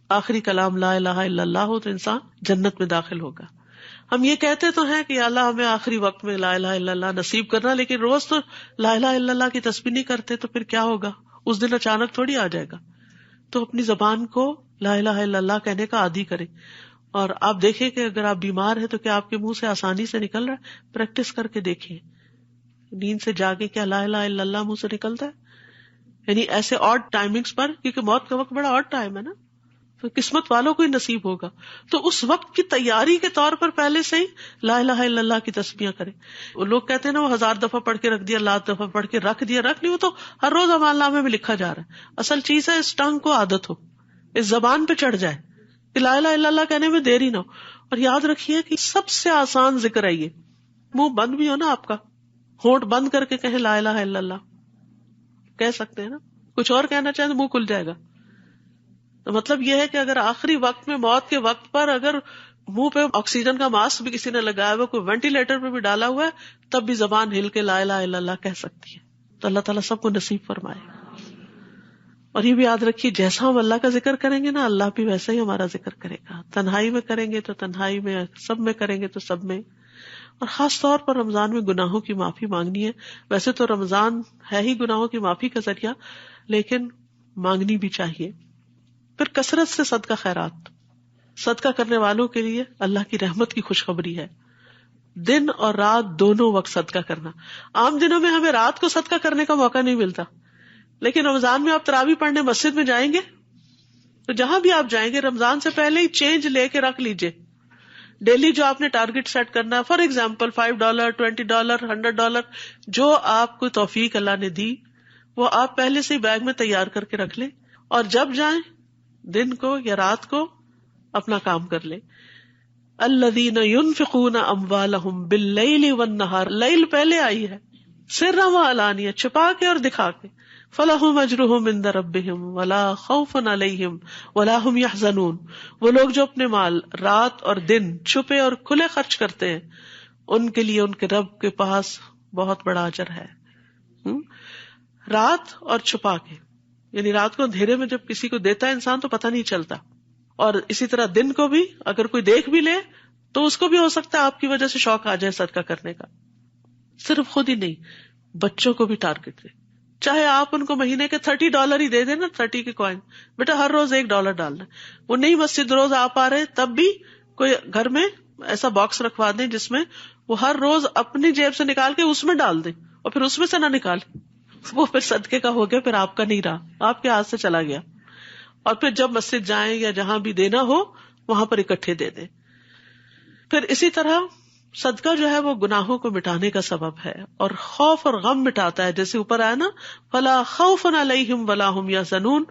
آخری کلام لا الہ الا اللہ ہو تو انسان جنت میں داخل ہوگا. ہم یہ کہتے تو ہیں کہ یا اللہ ہمیں آخری وقت میں لا الہ الا اللہ نصیب کرنا، لیکن روز تو لا الہ الا اللہ کی تسبیح نہیں کرتے، تو پھر کیا ہوگا؟ اس دن اچانک تھوڑی آ جائے گا. تو اپنی زبان کو لا الہ الا اللہ کہنے کا عادی کریں. اور آپ دیکھیں کہ اگر آپ بیمار ہیں تو کیا آپ کے منہ سے آسانی سے نکل رہا ہے؟ پریکٹس کر کے دیکھیں. نیند سے جاگے کیا لا الہ الا اللہ منہ سے نکلتا ہے؟ یعنی ایسے آڈ ٹائمنگز پر، کیونکہ موت کا وقت بڑا آڈ ٹائم ہے نا، تو قسمت والوں کو ہی نصیب ہوگا. تو اس وقت کی تیاری کے طور پر پہلے سے ہی لا الہ الا اللہ کی تسبیحاں کریں. وہ لوگ کہتے ہیں نا وہ 1000 دفعہ پڑھ کے رکھ دیا، 1,00,000 دفعہ پڑھ کے رکھ دیا، رکھ نہیں، وہ تو ہر روز اعمال نامے میں لکھا جا رہا ہے. اصل چیز ہے اس ٹنگ کو عادت ہو، اس زبان پہ چڑھ جائے کہ لا الہ الا اللہ کہنے میں دیری نہ ہو. اور یاد رکھیے کہ سب سے آسان ذکر ہے یہ. منہ بند بھی ہو نا آپ کا، ہونٹ بند کر کے کہیں لا الہ الا اللہ کہہ سکتے ہیں نا، کچھ اور کہنا چاہیں تو منہ کھل جائے گا. تو مطلب یہ ہے کہ اگر آخری وقت میں، موت کے وقت پر، اگر منہ پہ آکسیجن کا ماسک بھی کسی نے لگایا ہوا، کوئی وینٹیلیٹر پہ بھی ڈالا ہوا ہے، تب بھی زبان ہل کے لا الہ الا اللہ کہہ سکتی ہے. تو اللہ تعالیٰ سب کو نصیب فرمائے. اور یہ بھی یاد رکھیے جیسا ہم اللہ کا ذکر کریں گے نا، اللہ بھی ویسا ہی ہمارا ذکر کرے گا. تنہائی میں کریں گے تو تنہائی میں، سب میں کریں گے تو سب میں. اور خاص طور پر رمضان میں گناہوں کی معافی مانگنی ہے. ویسے تو رمضان ہے ہی گناہوں کی معافی کا ذریعہ، لیکن مانگنی بھی چاہیے. پھر کثرت سے صدقہ خیرات، صدقہ کرنے والوں کے لیے اللہ کی رحمت کی خوشخبری ہے. دن اور رات دونوں وقت صدقہ کرنا. عام دنوں میں ہمیں رات کو صدقہ کرنے کا موقع نہیں ملتا، لیکن رمضان میں آپ تراویح پڑھنے مسجد میں جائیں گے تو جہاں بھی آپ جائیں گے رمضان سے پہلے ہی چینج لے کے رکھ لیجئے. ڈیلی جو آپ نے ٹارگٹ سیٹ کرنا ہے، فار ایگزامپل $5، $20، $100، جو آپ کو توفیق اللہ نے دی وہ آپ پہلے سے ہی بیگ میں تیار کر کے رکھ لیں، اور جب جائیں دن کو یا رات کو اپنا کام کر لیں. الذین ينفقون اموالهم باللیل والنہار، لیل پہلے آئی ہے، سرا وعلانیہ، چھپا کے اور دکھا کے. فلہم اجرہم عند ربہم ولا خوف علیہم ولا ہم یحزنون. وہ لوگ جو اپنے مال رات اور دن چھپے اور کھلے خرچ کرتے ہیں، ان کے لیے ان کے رب کے پاس بہت بڑا اجر ہے. رات اور چھپا کے، یعنی رات کو اندھیرے میں جب کسی کو دیتا ہے انسان تو پتہ نہیں چلتا، اور اسی طرح دن کو بھی اگر کوئی دیکھ بھی لے تو اس کو بھی ہو سکتا ہے آپ کی وجہ سے شوق آ جائے صدقہ کرنے کا. صرف خود ہی نہیں، بچوں کو بھی ٹارگٹ دے. چاہے آپ ان کو مہینے کے $30 ہی دے دیں نا، 30 کے کوائن، بیٹا ہر روز $1 ڈالنا. وہ نہیں مسجد روز آپ آ رہے تب بھی کوئی گھر میں ایسا باکس رکھوا دیں جس میں وہ ہر روز اپنی جیب سے نکال کے اس میں ڈال دیں، اور پھر اس میں سے نہ نکالے، وہ پھر صدقے کا ہو گیا، پھر آپ کا نہیں رہا، آپ کے ہاتھ سے چلا گیا. اور پھر جب مسجد جائیں یا جہاں بھی دینا ہو وہاں پر اکٹھے دے دیں. پھر اسی طرح صدقہ جو ہے وہ گناہوں کو مٹانے کا سبب ہے اور خوف اور غم مٹاتا ہے. جیسے اوپر آیا نا، فلا خوف علیہم ولا هم یحزنون،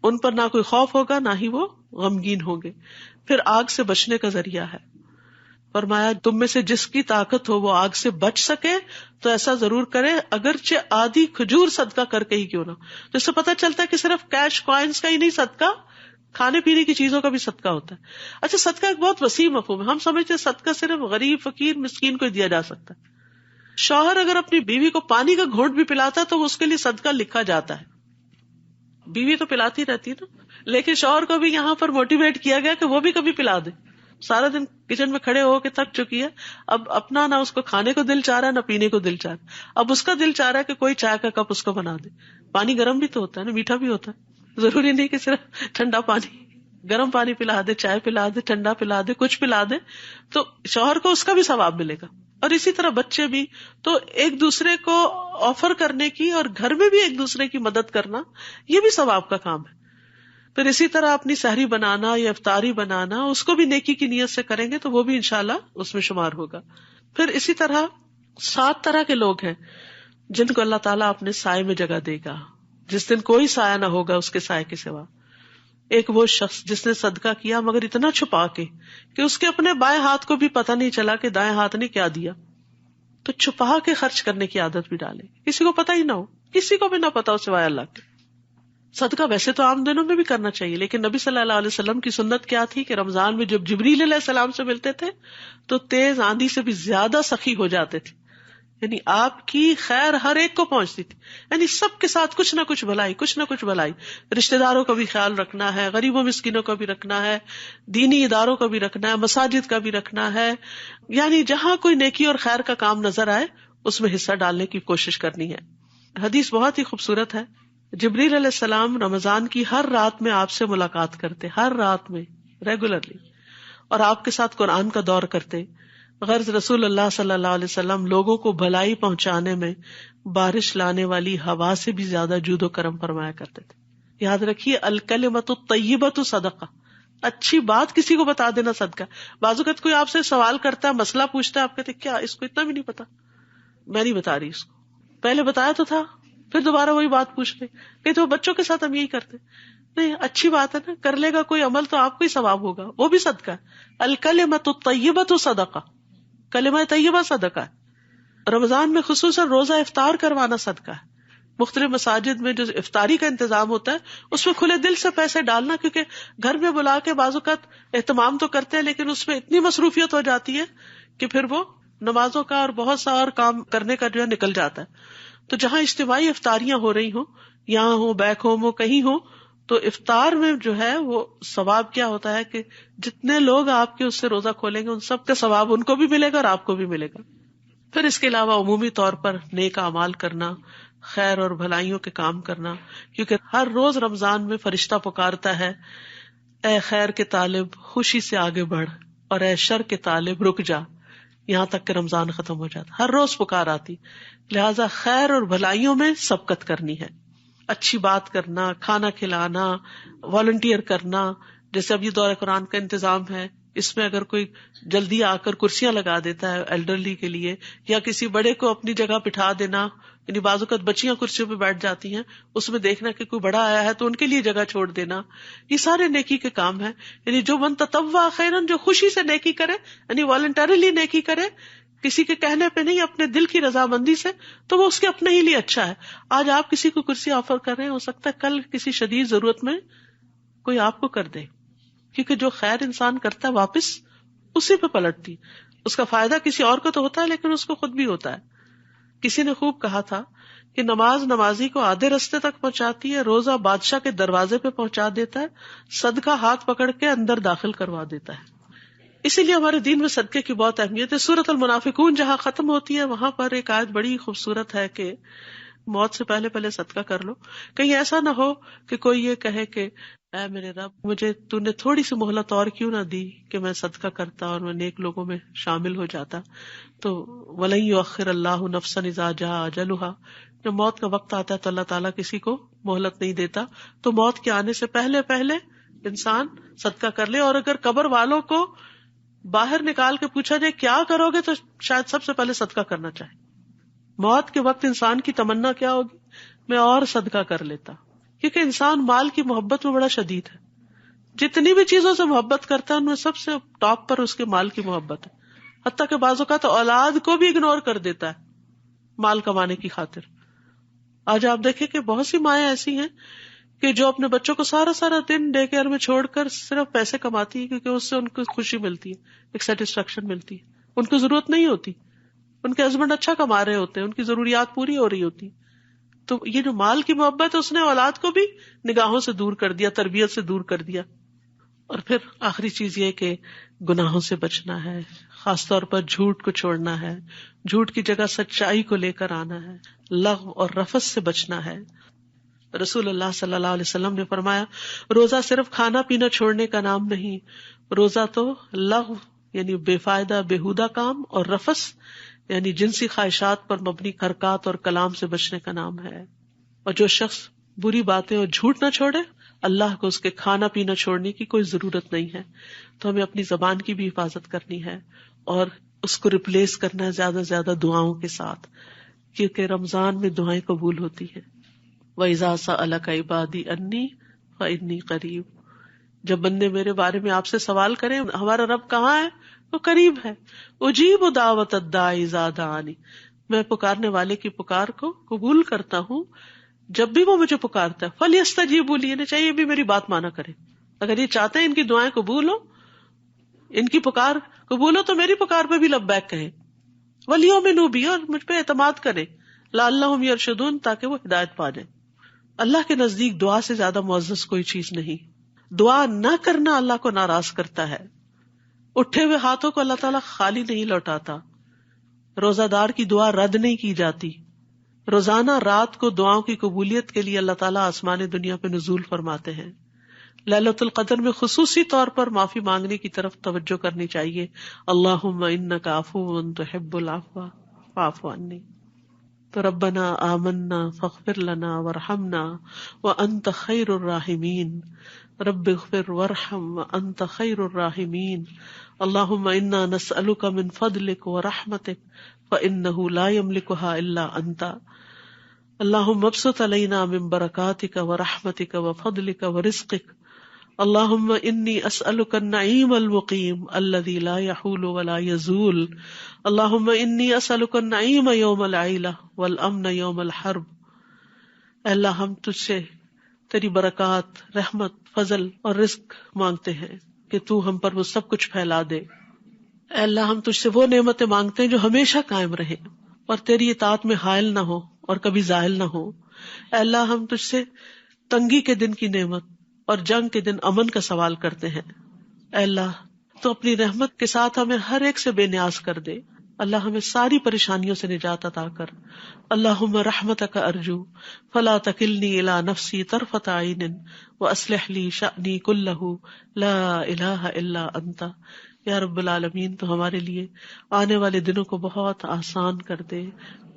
ان پر نہ کوئی خوف ہوگا نہ ہی وہ غمگین ہوں گے. پھر آگ سے بچنے کا ذریعہ ہے. فرمایا تم میں سے جس کی طاقت ہو وہ آگ سے بچ سکے تو ایسا ضرور کرے، اگرچہ آدھی کھجور صدقہ کر کے ہی کیوں نہ. تو اس سے پتہ چلتا ہے کہ صرف کیش کوائنس کا ہی نہیں صدقہ، کھانے پینے کی چیزوں کا بھی صدقہ ہوتا ہے. اچھا، صدقہ ایک بہت وسیع مفہوم ہے. ہم سمجھتے ہیں صدقہ صرف غریب فقیر مسکین کو دیا جا سکتا ہے. شوہر اگر اپنی بیوی کو پانی کا گھونٹ بھی پلاتا ہے تو اس کے لیے صدقہ لکھا جاتا ہے. بیوی تو پلاتی رہتی ہے نا، لیکن شوہر کو بھی یہاں پر موٹیویٹ کیا گیا کہ وہ بھی کبھی پلا دے. سارا دن کچن میں کھڑے ہو کے تھک چکی ہے، اب اپنا نہ اس کو کھانے کو دل چاہ رہا ہے نہ پینے کو دل چاہ رہا ہے. اب اس کا دل چاہ رہا ہے کہ کوئی چائے کا کپ اس کو بنا دے. پانی گرم بھی تو ہوتا ہے نا، میٹھا بھی ہوتا ہے، ضروری نہیں کہ صرف ٹھنڈا پانی. گرم پانی پلا دے، چائے پلا دے، ٹھنڈا پلا دے، کچھ پلا دے تو شوہر کو اس کا بھی ثواب ملے گا. اور اسی طرح بچے بھی. تو ایک دوسرے کو آفر کرنے کی اور گھر میں بھی ایک دوسرے کی مدد کرنا یہ بھی ثواب کا کام ہے. پھر اسی طرح اپنی سحری بنانا یا افطاری بنانا، اس کو بھی نیکی کی نیت سے کریں گے تو وہ بھی انشاءاللہ اس میں شمار ہوگا. پھر اسی طرح 7 طرح کے لوگ ہیں جن کو اللہ تعالیٰ اپنے سائے میں جگہ دے گا، جس دن کوئی سایہ نہ ہوگا اس کے سائے کے سوا. ایک وہ شخص جس نے صدقہ کیا مگر اتنا چھپا کے کہ اس کے اپنے بائیں ہاتھ کو بھی پتہ نہیں چلا کہ دائیں ہاتھ نے کیا دیا. تو چھپا کے خرچ کرنے کی عادت بھی ڈالے، کسی کو پتہ ہی نہ ہو، کسی کو بھی نہ پتا ہو سوائے اللہ کے. صدقہ ویسے تو عام دنوں میں بھی کرنا چاہیے، لیکن نبی صلی اللہ علیہ وسلم کی سنت کیا تھی کہ رمضان میں جب جبریل علیہ السلام سے ملتے تھے تو تیز آندھی سے بھی زیادہ سخی ہو جاتے تھے. یعنی آپ کی خیر ہر ایک کو پہنچتی تھی، یعنی سب کے ساتھ کچھ نہ کچھ بھلائی، کچھ نہ کچھ بھلائی. رشتہ داروں کا بھی خیال رکھنا ہے، غریبوں مسکینوں کا بھی رکھنا ہے، دینی اداروں کا بھی رکھنا ہے، مساجد کا بھی رکھنا ہے. یعنی جہاں کوئی نیکی اور خیر کا کام نظر آئے اس میں حصہ ڈالنے کی کوشش کرنی ہے. حدیث بہت ہی خوبصورت ہے. جبریل علیہ السلام رمضان کی ہر رات میں آپ سے ملاقات کرتے، ہر رات میں ریگولرلی، اور آپ کے ساتھ قرآن کا دور کرتے. غرض رسول اللہ صلی اللہ علیہ وسلم لوگوں کو بھلائی پہنچانے میں بارش لانے والی ہوا سے بھی زیادہ جود و کرم فرمایا کرتے تھے. یاد رکھیے، الکلمۃ الطیبۃ صدقہ، اچھی بات کسی کو بتا دینا صدقہ. بعض اوقات کوئی آپ سے سوال کرتا ہے، مسئلہ پوچھتا ہے، آپ کہتے کیا اس کو اتنا بھی نہیں پتا؟ میں نہیں بتا رہی اس کو، پہلے بتایا تو تھا، پھر دوبارہ وہی بات پوچھ لے. کہ تو بچوں کے ساتھ ہم یہی کرتے. نہیں، اچھی بات ہے نا، کر لے گا کوئی عمل تو آپ کو ہی ثواب ہوگا، وہ بھی صدقہ ہے. الکلمۃ الطیبۃ صدقہ، کلمہ طیبہ صدقہ ہے. رمضان میں خصوصاً روزہ افطار کروانا صدقہ ہے. مختلف مساجد میں جو افطاری کا انتظام ہوتا ہے اس میں کھلے دل سے پیسے ڈالنا، کیونکہ گھر میں بلا کے بعض اوقات اہتمام تو کرتے ہیں لیکن اس میں اتنی مصروفیت ہو جاتی ہے کہ پھر وہ نمازوں کا اور بہت سا اور کام کرنے کا جو ہے نکل جاتا ہے. تو جہاں اجتماعی افطاریاں ہو رہی ہوں، یہاں ہو، بیک ہوم ہو، کہیں ہو، تو افطار میں جو ہے وہ ثواب کیا ہوتا ہے کہ جتنے لوگ آپ کے اس سے روزہ کھولیں گے ان سب کا ثواب ان کو بھی ملے گا اور آپ کو بھی ملے گا. پھر اس کے علاوہ عمومی طور پر نیک اعمال کرنا، خیر اور بھلائیوں کے کام کرنا، کیونکہ ہر روز رمضان میں فرشتہ پکارتا ہے، اے خیر کے طالب خوشی سے آگے بڑھ، اور اے شر کے طالب رک جا، یہاں تک کہ رمضان ختم ہو جاتا. ہر روز پکار آتی. لہٰذا خیر اور بھلائیوں میں سبقت کرنی ہے، اچھی بات کرنا، کھانا کھلانا، والنٹیئر کرنا. جیسے اب یہ دورہ قرآن کا انتظام ہے، اس میں اگر کوئی جلدی آ کر کرسیاں لگا دیتا ہے ایلڈرلی کے لیے، یا کسی بڑے کو اپنی جگہ بٹھا دینا، یعنی بعض اوقات بچیاں کرسیوں پہ بیٹھ جاتی ہیں، اس میں دیکھنا کہ کوئی بڑا آیا ہے تو ان کے لیے جگہ چھوڑ دینا، یہ سارے نیکی کے کام ہیں. یعنی جو من تطوع خیرن، جو خوشی سے نیکی کرے، یعنی والنٹریلی نیکی کرے، کسی کے کہنے پہ نہیں، اپنے دل کی رضامندی سے، تو وہ اس کے اپنے ہی لیے اچھا ہے. آج آپ کسی کو کرسی آفر کر رہے ہیں، ہو سکتا ہے کل کسی شدید ضرورت میں کوئی آپ کو کر دے، کیونکہ جو خیر انسان کرتا ہے واپس اسی پہ پلٹتی. اس کا فائدہ کسی اور کو تو ہوتا ہے لیکن اس کو خود بھی ہوتا ہے. کسی نے خوب کہا تھا کہ نماز نمازی کو آدھے رستے تک پہنچاتی ہے، روزہ بادشاہ کے دروازے پہ پہنچا دیتا ہے، صدقہ ہاتھ پکڑ کے اندر داخل کروا دیتا ہے. اسی لیے ہمارے دین میں صدقے کی بہت اہمیت ہے. سورۃ المنافقون جہاں ختم ہوتی ہے وہاں پر ایک آیت بڑی خوبصورت ہے کہ موت سے پہلے پہلے صدقہ کر لو. کہیں ایسا نہ ہو کہ کوئی یہ کہے کہ اے میرے رب مجھے تو نے تھوڑی سی مہلت اور کیوں نہ دی کہ میں صدقہ کرتا اور میں نیک لوگوں میں شامل ہو جاتا. تو وَلَن يُؤَخِّرَ اللَّهُ نَفْسًا إِذَا جَاءَ أَجَلُهَا، جب موت کا وقت آتا ہے تو اللہ تعالیٰ کسی کو مہلت نہیں دیتا. تو موت کے آنے سے پہلے پہلے انسان صدقہ کر لے. اور اگر قبر والوں کو باہر نکال کے پوچھا جائے کیا کرو گے تو شاید سب سے پہلے صدقہ کرنا چاہے. موت کے وقت انسان کی تمنا کیا ہوگی؟ میں اور صدقہ کر لیتا. کیونکہ انسان مال کی محبت میں بڑا شدید ہے. جتنی بھی چیزوں سے محبت کرتا ہے ان میں سب سے ٹاپ پر اس کے مال کی محبت ہے. حتیٰ کہ بعض اوقات اولاد کو بھی اگنور کر دیتا ہے مال کمانے کی خاطر. آج آپ دیکھیں کہ بہت سی مائیں ایسی ہیں کہ جو اپنے بچوں کو سارا سارا دن ڈے کیئر میں چھوڑ کر صرف پیسے کماتی ہے، کیونکہ اس سے ان کو خوشی ملتی ہے، ایک سیٹسفیکشن ملتی ہے. ان کو ضرورت نہیں ہوتی، ان کے ہسبینڈ اچھا کما رہے ہوتے ہیں، ان کی ضروریات پوری ہو رہی ہوتی. تو یہ جو مال کی محبت ہے اس نے اولاد کو بھی نگاہوں سے دور کر دیا، تربیت سے دور کر دیا. اور پھر آخری چیز یہ کہ گناہوں سے بچنا ہے، خاص طور پر جھوٹ کو چھوڑنا ہے، جھوٹ کی جگہ سچائی کو لے کر آنا ہے، لغو اور رفث سے بچنا ہے. رسول اللہ صلی اللہ علیہ وسلم نے فرمایا روزہ صرف کھانا پینا چھوڑنے کا نام نہیں، روزہ تو لغو یعنی بے فائدہ بےہودہ کام اور رفث یعنی جنسی خواہشات پر مبنی حرکات اور کلام سے بچنے کا نام ہے. اور جو شخص بری باتیں اور جھوٹ نہ چھوڑے اللہ کو اس کے کھانا پینا چھوڑنے کی کوئی ضرورت نہیں ہے. تو ہمیں اپنی زبان کی بھی حفاظت کرنی ہے اور اس کو ریپلیس کرنا ہے زیادہ سے زیادہ دعاؤں کے ساتھ، کیونکہ رمضان میں دعائیں قبول ہوتی ہیں. وَإِذَا سَأَلَكَ عِبَادِي أَنِّي فَإِنِّي قَرِيبٌ، جب بندے میرے بارے میں آپ سے سوال کریں ہمارا رب کہاں ہے، وہ قریب ہے. اجیب دعوت الداعی اذا دعانی، میں پکارنے والے کی پکار کو قبول کرتا ہوں جب بھی وہ مجھے پکارتا ہے. فلیستجیبوا لی، انہیں چاہیے بھی میری بات مانا کرے. اگر یہ چاہتے ہیں ان کی دعائیں قبول ہو، ان کی پکار قبول ہو، تو میری پکار پہ بھی لبیک کہیں. ولیؤمنوا بی، اور مجھ پہ اعتماد کریں. لعلہم یرشدون، تاکہ وہ ہدایت پا جائیں. اللہ کے نزدیک دعا سے زیادہ معزز کوئی چیز نہیں. دعا نہ کرنا اللہ کو ناراض کرتا ہے. اٹھے ہوئے ہاتھوں کو اللہ تعالیٰ خالی نہیں لوٹاتا. روزہ دار کی دعا رد نہیں کی جاتی. روزانہ رات کو دعاؤں کی قبولیت کے لیے اللہ تعالیٰ آسمان دنیا پہ نزول فرماتے ہیں. لیلۃ القدر میں خصوصی طور پر معافی مانگنے کی طرف توجہ کرنی چاہیے. اللہم انک عفو تحب العفو فاعف عنی. تو ربنا آمنا فاغفر لنا وارحمنا وانت خیر الراحمین. رب اغفر وارحم وانت خیر الراحمین. اللہم انا نسألک من فضلک ورحمتک فإنہ لا یملکها الا انت. اللہم ابسط علینا من برکاتک ورحمتک وفضلک ورزقک. اللہم انی اسألک النعیم المقیم الذی لا یحول ولا یزول. اللہم انی اسألک النعیم یوم العیلہ والامن یوم الحرب. اے اللہ ہم تجھ سے تیری برکات، رحمت، فضل اور رزق مانگتے ہیں کہ تو ہم پر وہ سب کچھ پھیلا دے. اے اللہ ہم تجھ سے وہ نعمتیں مانگتے ہیں جو ہمیشہ قائم رہے اور تیری اطاعت میں حائل نہ ہو اور کبھی زائل نہ ہو. اے اللہ ہم تجھ سے تنگی کے دن کی نعمت اور جنگ کے دن امن کا سوال کرتے ہیں. اے اللہ تو اپنی رحمت کے ساتھ ہمیں ہر ایک سے بے نیاز کر دے. اللہ ہمیں ساری پریشانیوں سے نجات عطا کر. اللہم رحمتک ارجو فلا تکلنی الی نفسی طرفۃ عین واصلح لی شأنی کلہ لا الہ الا انت. یا رب العالمین تو ہمارے لیے آنے والے دنوں کو بہت آسان کر دے،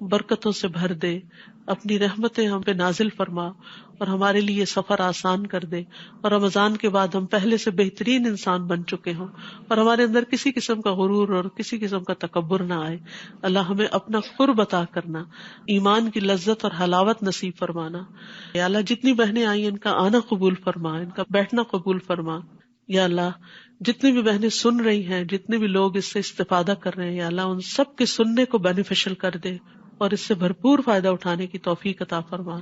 برکتوں سے بھر دے، اپنی رحمتیں ہم پہ نازل فرما اور ہمارے لیے سفر آسان کر دے. اور رمضان کے بعد ہم پہلے سے بہترین انسان بن چکے ہوں اور ہمارے اندر کسی قسم کا غرور اور کسی قسم کا تکبر نہ آئے. اللہ ہمیں اپنا قرب عطا کرنا، ایمان کی لذت اور حلاوت نصیب فرمانا. یا اللہ جتنی بہنیں آئی ان کا آنا قبول فرما، ان کا بیٹھنا قبول فرما. یا اللہ جتنی بھی بہنیں سن رہی ہیں، جتنے بھی لوگ اس سے استفادہ کر رہے ہیں، یا اللہ ان سب کے سننے کو بینیفیشل کر دے اور اس سے بھرپور فائدہ اٹھانے کی توفیق عطا فرما.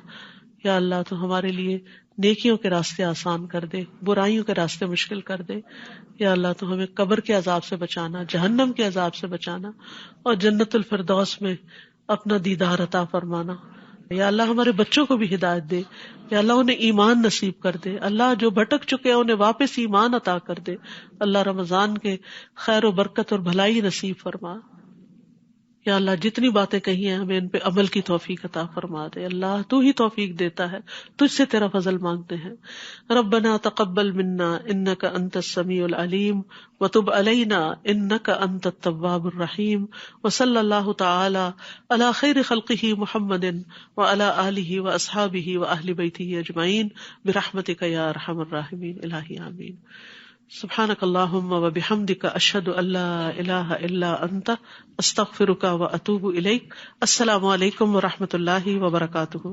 یا اللہ تو ہمارے لیے نیکیوں کے راستے آسان کر دے، برائیوں کے راستے مشکل کر دے. یا اللہ تو ہمیں قبر کے عذاب سے بچانا، جہنم کے عذاب سے بچانا اور جنت الفردوس میں اپنا دیدار عطا فرمانا. یا اللہ ہمارے بچوں کو بھی ہدایت دے. یا اللہ انہیں ایمان نصیب کر دے. اللہ جو بھٹک چکے ہیں انہیں واپس ایمان عطا کر دے. اللہ رمضان کے خیر و برکت اور بھلائی نصیب فرما. یا اللہ جتنی باتیں کہی ہیں ہمیں ان پہ عمل کی توفیق عطا فرما دے. اللہ تو ہی توفیق دیتا ہے، تجھ سے تیرا فضل مانگتے ہیں. ربنا تقبل منا انک انت السمیع العلیم وتب علینا انک انت التواب الرحیم. وصلی اللہ تعالی علی خیر خلقہ محمد وعلی آلہ واصحابہ واہل بیتہ اجمعین برحمتک یا ارحم الراحمین. الہی آمین. سبحانک اللہم وبحمدک اشہد ان لا الہ الا انت استغفرک واتوب الیک. السلام علیکم ورحمۃ اللہ وبرکاتہ.